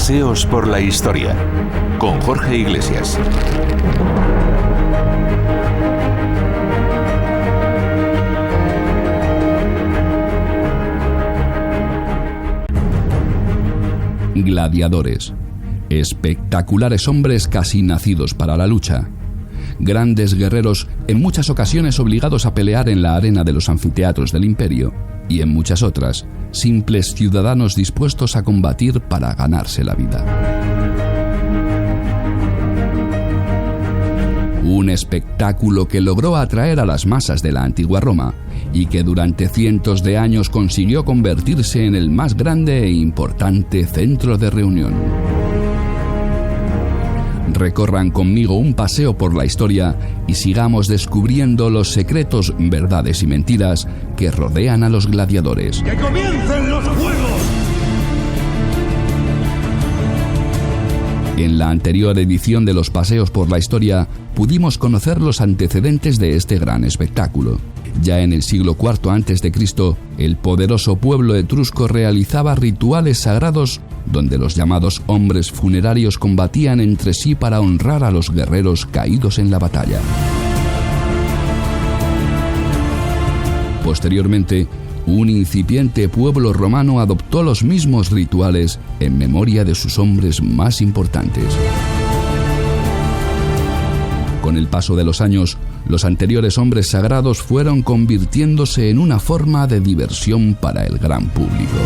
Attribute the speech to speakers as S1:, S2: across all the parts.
S1: Paseos por la historia, con Jorge Iglesias.
S2: Gladiadores. Espectaculares hombres casi nacidos para la lucha. Grandes guerreros, en muchas ocasiones obligados a pelear en la arena de los anfiteatros del imperio, y en muchas otras, simples ciudadanos dispuestos a combatir para ganarse la vida. Un espectáculo que logró atraer a las masas de la antigua Roma y que durante cientos de años consiguió convertirse en el más grande e importante centro de reunión. Recorran conmigo un paseo por la historia y sigamos descubriendo los secretos, verdades y mentiras que rodean a los gladiadores.
S3: ¡Que comiencen los juegos!
S2: En la anterior edición de los Paseos por la Historia pudimos conocer los antecedentes de este gran espectáculo. Ya en el siglo IV a.C., el poderoso pueblo etrusco realizaba rituales sagrados donde los llamados hombres funerarios combatían entre sí para honrar a los guerreros caídos en la batalla. Posteriormente, un incipiente pueblo romano adoptó los mismos rituales en memoria de sus hombres más importantes. Con el paso de los años, los anteriores hombres sagrados fueron convirtiéndose en una forma de diversión para el gran público.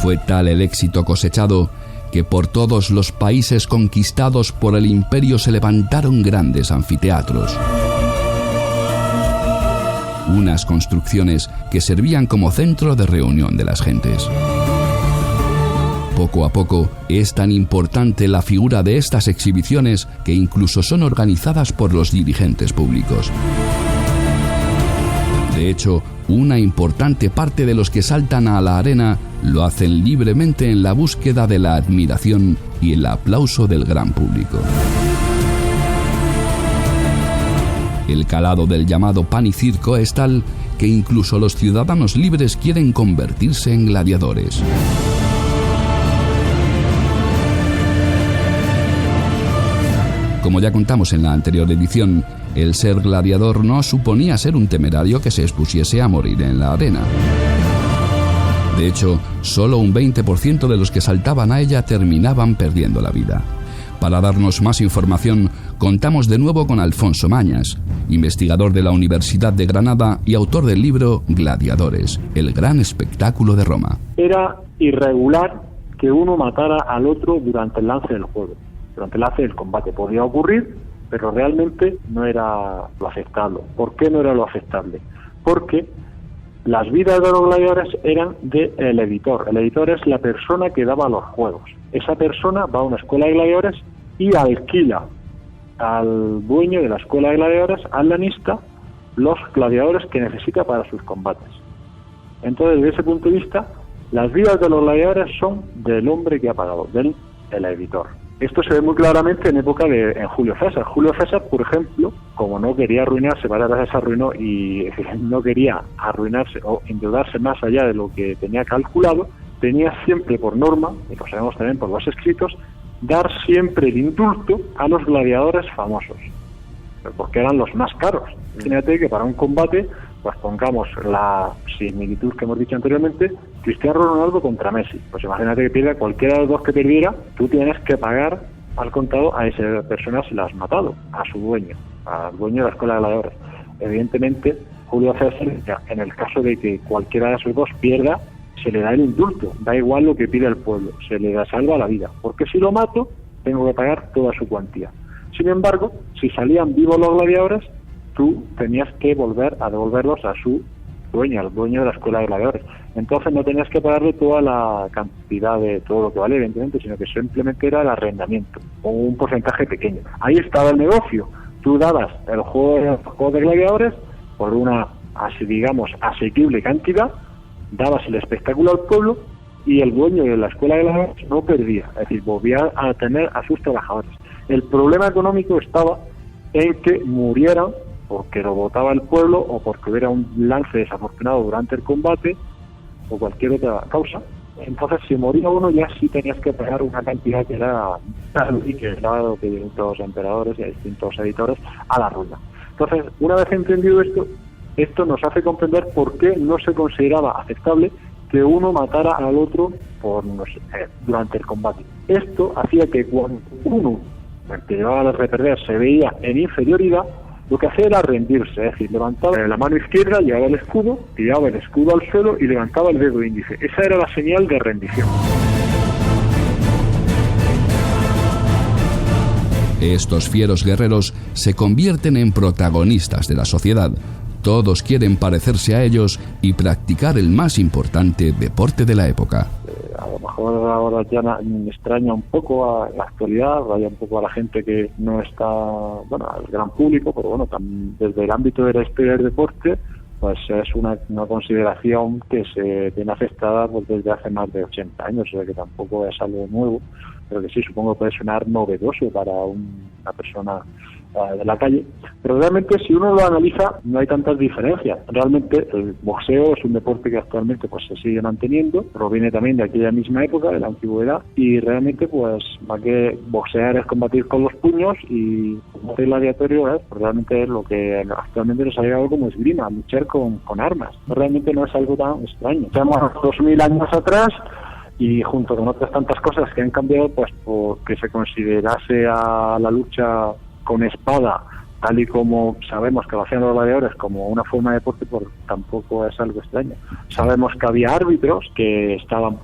S2: Fue tal el éxito cosechado que por todos los países conquistados por el imperio se levantaron grandes anfiteatros. Unas construcciones que servían como centro de reunión de las gentes. Poco a poco es tan importante la figura de estas exhibiciones que incluso son organizadas por los dirigentes públicos. De hecho, una importante parte de los que saltan a la arena lo hacen libremente en la búsqueda de la admiración y el aplauso del gran público. El calado del llamado pan y circo es tal que incluso los ciudadanos libres quieren convertirse en gladiadores. Como ya contamos en la anterior edición, el ser gladiador no suponía ser un temerario que se expusiese a morir en la arena. De hecho, solo un 20% de los que saltaban a ella terminaban perdiendo la vida. Para darnos más información, contamos de nuevo con Alfonso Mañas, investigador de la Universidad de Granada y autor del libro Gladiadores, el gran espectáculo de Roma.
S4: Era irregular que uno matara al otro durante el lance del juego. Durante el lance del combate podía ocurrir, pero realmente no era lo aceptable. ¿Por qué no era lo aceptable? Porque las vidas de los gladiadores eran del editor. El editor es la persona que daba los juegos. Esa persona va a una escuela de gladiadores y alquila al dueño de la escuela de gladiadores, al lanista, los gladiadores que necesita para sus combates. Entonces, desde ese punto de vista, las vidas de los gladiadores son del hombre que ha pagado, del editor. Esto se ve muy claramente en época en Julio César. Julio César, por ejemplo, como no quería arruinarse, varias veces se arruinó y no quería arruinarse o endeudarse más allá de lo que tenía calculado, tenía siempre por norma, y lo sabemos también por los escritos, dar siempre el indulto a los gladiadores famosos, porque eran los más caros. Imagínate que para un combate, pues pongamos la similitud que hemos dicho anteriormente, Cristiano Ronaldo contra Messi. Pues imagínate que pierda cualquiera de los dos que perdiera, tú tienes que pagar al contado a esa persona si la has matado, a su dueño, al dueño de la escuela de gladiadores. Evidentemente, Julio César, en el caso de que cualquiera de esos dos pierda, se le da el indulto, da igual lo que pide el pueblo, se le salva la vida, porque si lo mato, tengo que pagar toda su cuantía. Sin embargo, si salían vivos los gladiadores, tú tenías que volver a devolverlos a su dueño, al dueño de la escuela de gladiadores. Entonces no tenías que pagarle toda la cantidad de todo lo que vale, evidentemente, sino que simplemente era el arrendamiento, o un porcentaje pequeño. Ahí estaba el negocio. Tú dabas el juego de gladiadores por una, así digamos, asequible cantidad, dabas el espectáculo al pueblo y el dueño de la escuela de gladiadores no perdía, es decir, volvía a tener a sus trabajadores. El problema económico estaba en que murieran porque lo votaba el pueblo o porque hubiera un lance desafortunado durante el combate o cualquier otra causa, Entonces, si moría uno, ya sí tenías que pagar una cantidad que era y que era lo que distintos emperadores y a distintos editores a la ruina. Entonces, una vez entendido esto nos hace comprender por qué no se consideraba aceptable que uno matara al otro durante el combate. Esto hacía que cuando uno, el que llevaba a reperder, se veía en inferioridad, lo que hacía era rendirse, es decir, levantaba la mano izquierda, llevaba el escudo, tiraba el escudo al suelo y levantaba el dedo índice. Esa era la señal de rendición.
S2: Estos fieros guerreros se convierten en protagonistas de la sociedad. Todos quieren parecerse a ellos y practicar el más importante deporte de la época.
S4: A lo mejor ahora ya me extraña un poco a la actualidad, vaya un poco a la gente que no está, al gran público, pero bueno, también desde el ámbito de la historia del deporte, pues es una consideración que se tiene aceptada pues, desde hace más de 80 años, o sea que tampoco es algo nuevo, pero que sí, supongo que puede sonar novedoso para una persona de la calle, pero realmente si uno lo analiza no hay tantas diferencias. Realmente el boxeo es un deporte que actualmente pues se sigue manteniendo, proviene también de aquella misma época, de la antigüedad, y realmente pues más que boxear es combatir con los puños y combate gladiatorio es pues, realmente lo que actualmente nos ha llegado como esgrima, luchar con armas. Realmente no es algo tan extraño. Estamos 2000 años atrás y junto con otras tantas cosas que han cambiado, pues porque se considerase a la lucha con espada, tal y como sabemos que lo hacían los gladiadores como una forma de deporte, pues tampoco es algo extraño. Sabemos que había árbitros que estaban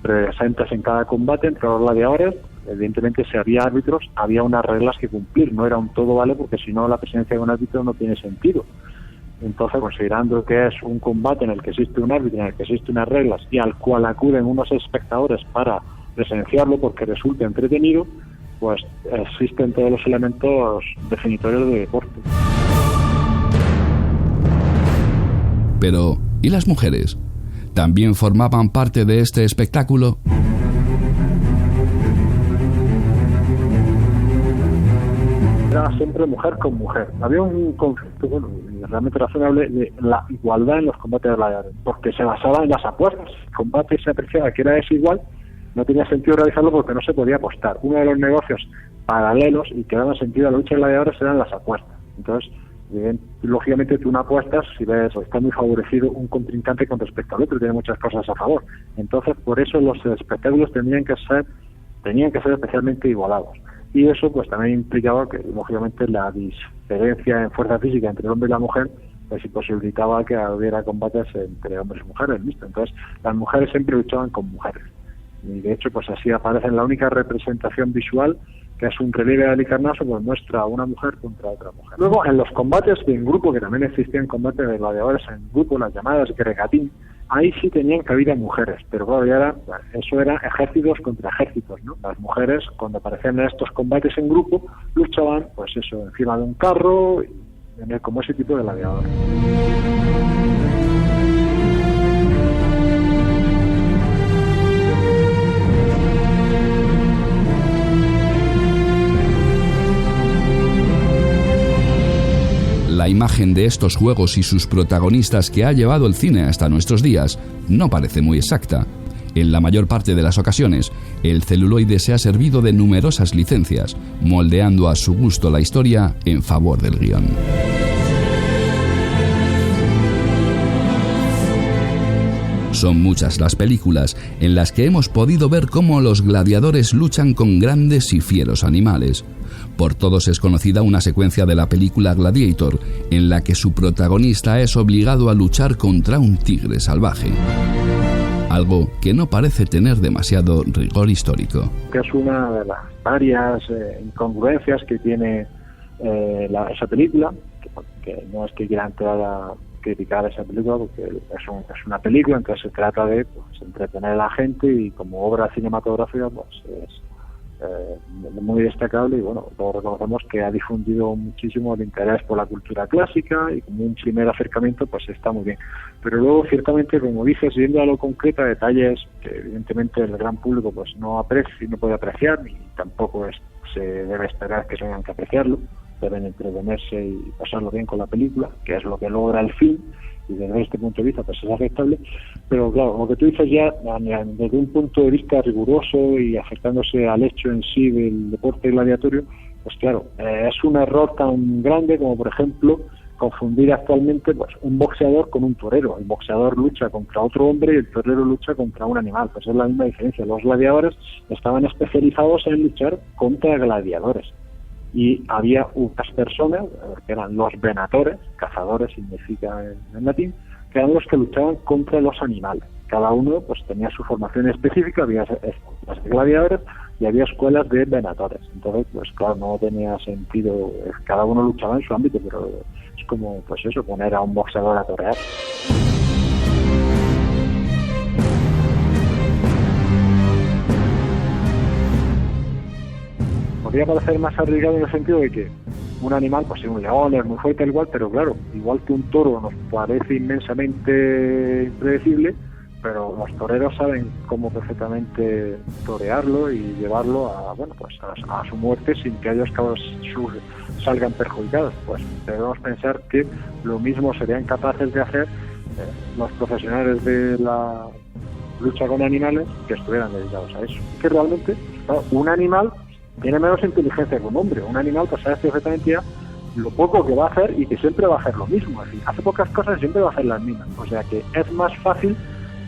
S4: presentes en cada combate entre los gladiadores. Evidentemente, si había árbitros, había unas reglas que cumplir, no era un todo vale, porque si no la presencia de un árbitro no tiene sentido. Entonces, considerando que es un combate en el que existe un árbitro, en el que existen unas reglas y al cual acuden unos espectadores para presenciarlo porque resulta entretenido, pues existen todos los elementos definitorios de deporte.
S2: Pero, ¿y las mujeres? ¿También formaban parte de este espectáculo?
S4: Era siempre mujer con mujer. Había un conflicto, realmente razonable, de la igualdad en los combates de gladiadores, porque se basaba en las apuestas. El combate se apreciaba que era desigual, no tenía sentido realizarlo porque no se podía apostar. Uno de los negocios paralelos y que daban sentido a la lucha de gladiadores eran las apuestas. Entonces, lógicamente tú no apuestas si ves o está muy favorecido un contrincante con respecto al otro, tiene muchas cosas a favor. Entonces, por eso los espectáculos tenían que ser especialmente igualados. Y eso pues también implicaba que, lógicamente, la diferencia en fuerza física entre el hombre y la mujer pues imposibilitaba que hubiera combates entre hombres y mujeres, ¿listo? Entonces, las mujeres siempre luchaban con mujeres. Y de hecho, pues así aparece en la única representación visual, que es un relieve de Halicarnaso, pues muestra a una mujer contra otra mujer. Luego, en los combates en grupo, que también existían combates de gladiadores en grupo, las llamadas gregatín, ahí sí tenían cabida mujeres, pero claro, eso era ejércitos contra ejércitos, ¿no? Las mujeres, cuando aparecían en estos combates en grupo, luchaban, pues eso, encima de un carro, como ese tipo de gladiadores.
S2: La imagen de estos juegos y sus protagonistas que ha llevado el cine hasta nuestros días no parece muy exacta. En la mayor parte de las ocasiones, el celuloide se ha servido de numerosas licencias, moldeando a su gusto la historia en favor del guión. Son muchas las películas en las que hemos podido ver cómo los gladiadores luchan con grandes y fieros animales. Por todos es conocida una secuencia de la película Gladiator, en la que su protagonista es obligado a luchar contra un tigre salvaje. Algo que no parece tener demasiado rigor histórico.
S4: Que es una de las varias incongruencias que tiene esa película, que no es que quiera entrar a criticar esa película, porque es una película, entonces se trata de entretener a la gente, y como obra cinematográfica pues es muy destacable, y bueno, todos reconocemos que ha difundido muchísimo el interés por la cultura clásica, y como un primer acercamiento pues está muy bien. Pero luego, ciertamente, como dices, yendo a lo concreto, a detalles que evidentemente el gran público pues no aprecia y no puede apreciar, ni tampoco se debe esperar que tengan que apreciarlo, deben entretenerse y pasarlo bien con la película, que es lo que logra el film, y desde este punto de vista pues es aceptable, pero claro, lo que tú dices ya desde un punto de vista riguroso y afectándose al hecho en sí del deporte gladiatorio, pues claro, es un error tan grande como por ejemplo confundir actualmente pues un boxeador con un torero. El boxeador lucha contra otro hombre y el torero lucha contra un animal, pues es la misma diferencia. Los gladiadores estaban especializados en luchar contra gladiadores, y había unas personas que eran los venatores, cazadores significa en latín, que eran los que luchaban contra los animales. Cada uno pues tenía su formación específica, había escuelas de gladiadores y había escuelas de venatores. Entonces, pues claro, no tenía sentido, cada uno luchaba en su ámbito, pero es como, pues eso, poner a un boxeador a torear. Podría parecer más arriesgado en el sentido de que un animal, pues un león es muy fuerte igual, pero claro, igual que un toro nos parece inmensamente impredecible, pero los toreros saben cómo perfectamente torearlo y llevarlo a, bueno, pues a su muerte sin que ellos salgan perjudicados. Pues debemos pensar que lo mismo serían capaces de hacer los profesionales de la lucha con animales que estuvieran dedicados a eso. Que realmente, claro, un animal tiene menos inteligencia que un hombre. Un animal pues sabe perfectamente ya lo poco que va a hacer y que siempre va a hacer lo mismo. Es decir, hace pocas cosas y siempre va a hacer las mismas. O sea que es más fácil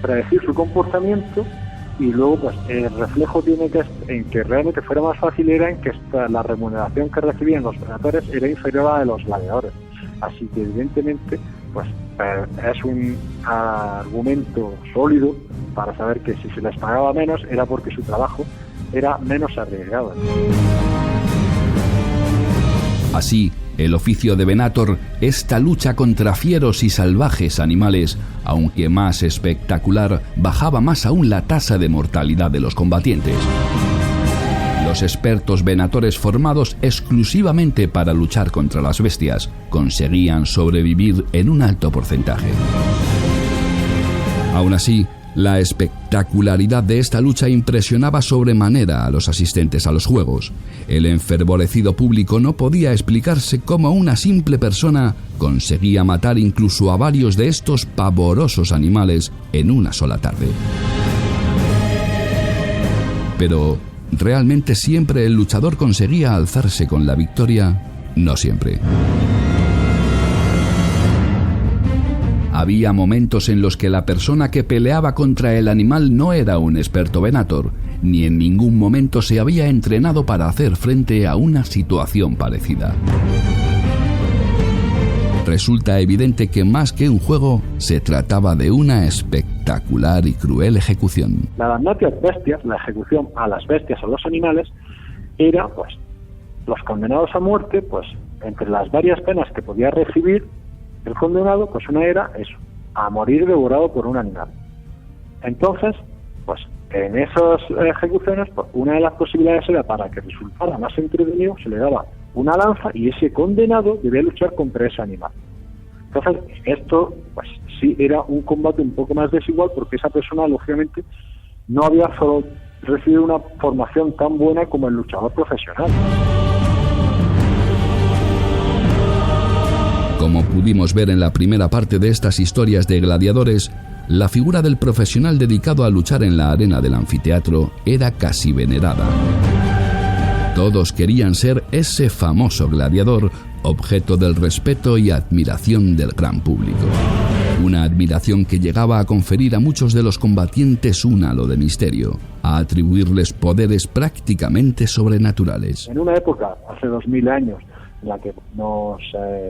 S4: predecir su comportamiento, y luego pues el reflejo tiene que en que realmente fuera más fácil era en que la remuneración que recibían los venatores era inferior a la de los gladiadores. Así que evidentemente pues es un argumento sólido para saber que si se les pagaba menos era porque su trabajo era menos arriesgado.
S2: Así, el oficio de venator, esta lucha contra fieros y salvajes animales, aunque más espectacular, bajaba más aún la tasa de mortalidad de los combatientes. Los expertos venatores formados exclusivamente para luchar contra las bestias conseguían sobrevivir en un alto porcentaje. Aún así, la espectacularidad de esta lucha impresionaba sobremanera a los asistentes a los juegos. El enfervorecido público no podía explicarse cómo una simple persona conseguía matar incluso a varios de estos pavorosos animales en una sola tarde. Pero, ¿realmente siempre el luchador conseguía alzarse con la victoria? No siempre. Había momentos en los que la persona que peleaba contra el animal no era un experto venator, ni en ningún momento se había entrenado para hacer frente a una situación parecida. Resulta evidente que más que un juego, se trataba de una espectacular y cruel ejecución.
S4: La damnatio ad bestias, la ejecución a las bestias, a los animales, era, pues, los condenados a muerte, pues, entre las varias penas que podía recibir el condenado, pues una era eso, a morir devorado por un animal. Entonces, pues en esas ejecuciones, pues una de las posibilidades era, para que resultara más entretenido, se le daba una lanza y ese condenado debía luchar contra ese animal. Entonces, esto, pues sí era un combate un poco más desigual, porque esa persona, lógicamente, no había recibido una formación tan buena como el luchador profesional.
S2: Como pudimos ver en la primera parte de estas historias de gladiadores, la figura del profesional dedicado a luchar en la arena del anfiteatro era casi venerada. Todos querían ser ese famoso gladiador, objeto del respeto y admiración del gran público. Una admiración que llegaba a conferir a muchos de los combatientes un halo de misterio, a atribuirles poderes prácticamente sobrenaturales.
S4: En una época, hace 2000 años, en la que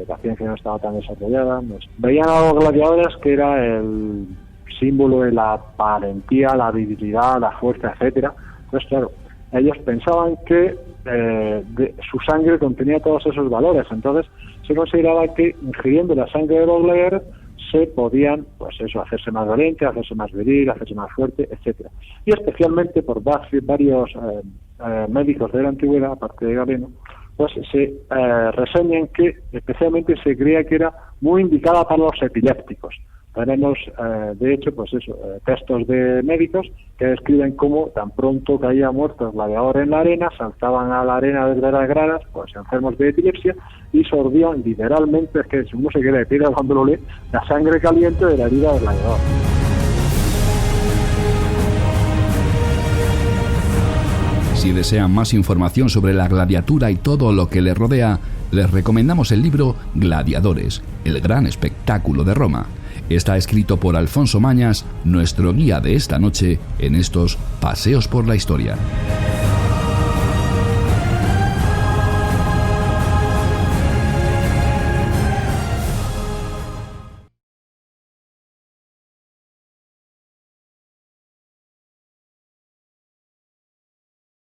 S4: la ciencia no estaba tan desarrollada, veían a los gladiadores que era el símbolo de la valentía, la virilidad, la fuerza, etcétera. Entonces, claro, ellos pensaban que su sangre contenía todos esos valores. Entonces, se consideraba que ingiriendo la sangre de los gladiadores se podían, pues eso, hacerse más valiente, hacerse más viril, hacerse más fuerte, etcétera. Y especialmente por varios médicos de la antigüedad, aparte de Galeno, pues se reseñan que especialmente se creía que era muy indicada para los epilépticos, Tenemos, de hecho, pues eso, textos de médicos que describen cómo tan pronto caía muerto el gladiador en la arena, saltaban a la arena desde las gradas, pues enfermos de epilepsia, y sorbían literalmente, es que uno se queda de piedra cuando lo lee, la sangre caliente de la herida del gladiador.
S2: Si desean más información sobre la gladiatura y todo lo que le rodea, les recomendamos el libro Gladiadores, el gran espectáculo de Roma. Está escrito por Alfonso Mañas, nuestro guía de esta noche en estos paseos por la historia.